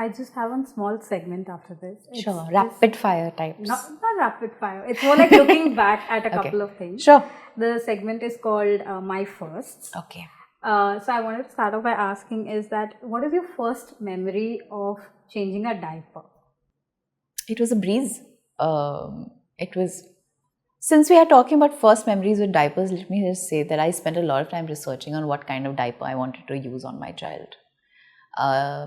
I just have one small segment after this. Sure, rapid fire types. Not rapid fire. It's more like looking back at a couple of things. Sure. The segment is called My Firsts. Okay. So I wanted to start off by asking is that what is your first memory of changing a diaper? It was a breeze. Since we are talking about first memories with diapers, let me just say that I spent a lot of time researching on what kind of diaper I wanted to use on my child.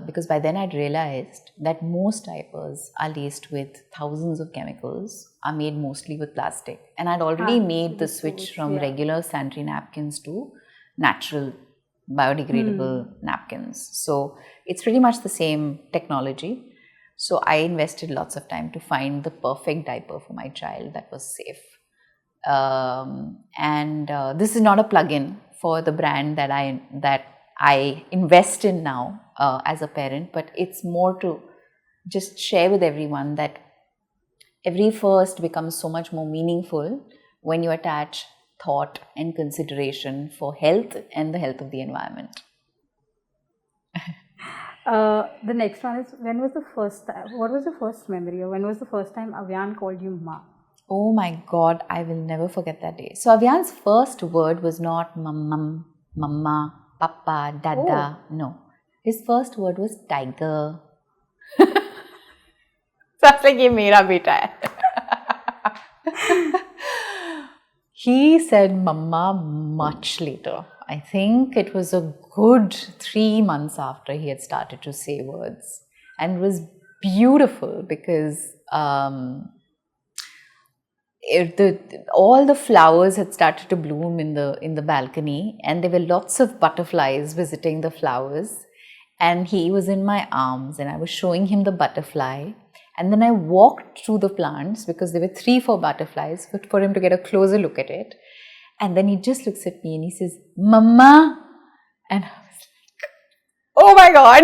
Because by then I'd realized that most diapers are laced with thousands of chemicals, are made mostly with plastic. And I'd already made the switch from regular sanitary napkins to natural biodegradable napkins. So it's pretty much the same technology. So I invested lots of time to find the perfect diaper for my child that was safe. This is not a plug-in for the brand that I invest in now as a parent, but it's more to just share with everyone that every first becomes so much more meaningful when you attach thought and consideration for health and the health of the environment. The next one is, what was the first memory, or when was the first time Avyaan called you Ma? Oh my God, I will never forget that day. So Avyaan's first word was not mama, papa, dada. Oh. No. His first word was tiger. Sounds like ye mera beta hai. He said mama much later. I think it was a good 3 months after he had started to say words. And it was beautiful because all the flowers had started to bloom in the balcony, and there were lots of butterflies visiting the flowers, and he was in my arms and I was showing him the butterfly, and then I walked through the plants because there were 3-4 butterflies for him to get a closer look at it, and then he just looks at me and he says mama, and I was like, oh my God,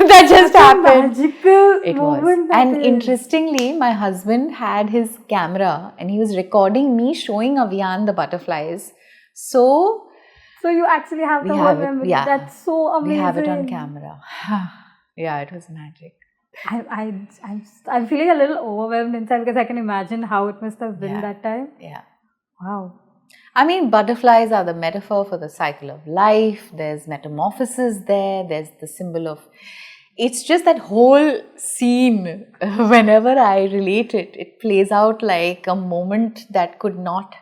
that just happened. Magical it moment. And interestingly, my husband had his camera and he was recording me showing Avyaan the butterflies. So you actually have the whole memory. Yeah. That's so amazing. We have it on camera. Yeah, it was magic. I'm feeling a little overwhelmed inside because I can imagine how it must have been that time. Yeah. Wow. I mean, butterflies are the metaphor for the cycle of life. There's metamorphosis there. There's the symbol of... It's just that whole scene, whenever I relate it, it plays out like a moment that could not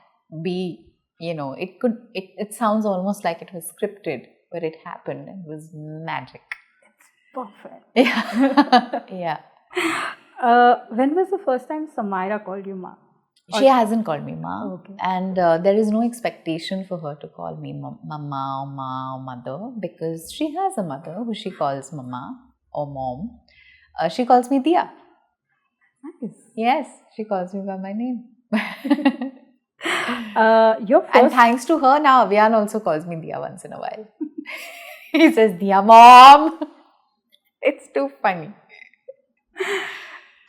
be, it sounds almost like it was scripted, but it happened and it was magic. It's perfect. Yeah. Yeah. When was the first time Samaira called you Ma? She hasn't called me Ma. Okay. And there is no expectation for her to call me Mama or Ma or Mother, because she has a mother who she calls Mama or Mom. She calls me Diya. Nice. Yes, she calls me by my name. And thanks to her, now Avyaan also calls me Diya once in a while. He says, Diya Mom. It's too funny.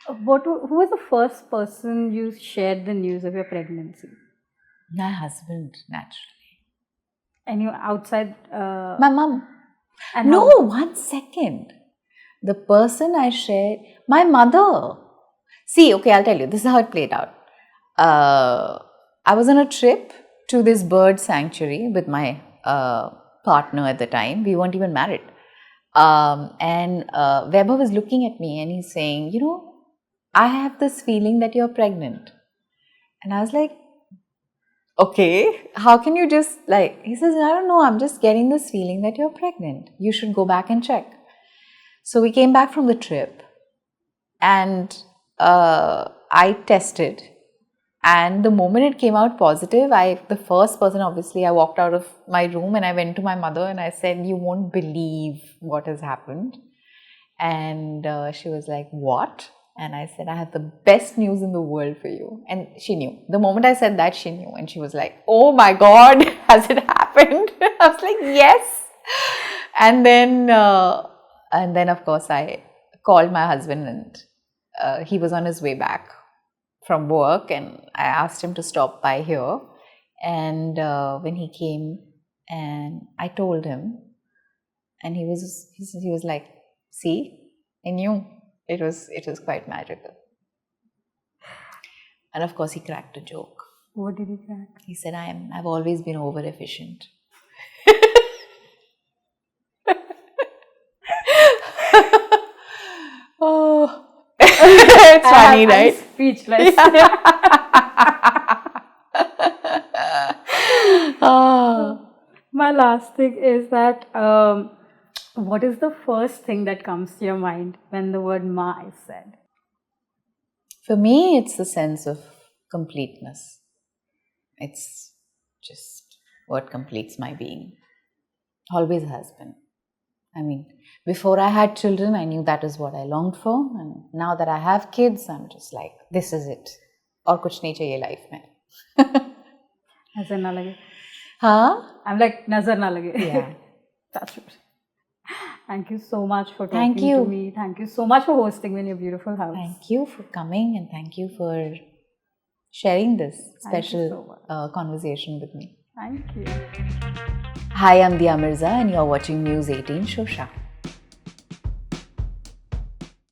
Who was the first person you shared the news of your pregnancy? My husband, naturally. And you outside? My mum. No, 1 second. The person I shared, my mother. See, okay, I'll tell you. This is how it played out. I was on a trip to this bird sanctuary with my partner at the time. We weren't even married. And Vaibhav was looking at me and he's saying, I have this feeling that you're pregnant. And I was like, okay, how can you just he says, I don't know, I'm just getting this feeling that you're pregnant. You should go back and check. So we came back from the trip and I tested. And the moment it came out positive, the first person, obviously, I walked out of my room and I went to my mother and I said, you won't believe what has happened. And she was like, what? And I said, I have the best news in the world for you. And she knew. The moment I said that, she knew. And she was like, oh my God, has it happened? I was like, yes. And then, of course, I called my husband and he was on his way back from work. And I asked him to stop by here. And when he came and I told him, and he was like, see? I knew it was quite magical. And of course, he cracked a joke. What did he crack? He said, I've always been over efficient. Oh, it's funny, right? I'm speechless. Oh. My last thing is that what is the first thing that comes to your mind when the word Ma is said? For me, it's the sense of completeness. It's just what completes my being. Always has been. I mean, before I had children, I knew that is what I longed for. And now that I have kids, I'm just like, this is it. Aur kuch nahi chahiye life mein. Nazar na lage. Huh? I'm like, nazar na lage. Yeah. That's it. Thank you so much for Thank talking you. to me. Thank you so much for hosting me in your beautiful house. Thank you for coming and thank you for sharing this Thank you special so conversation with me. Thank you. Hi, I'm Mirza and you're watching News 18 Showsha.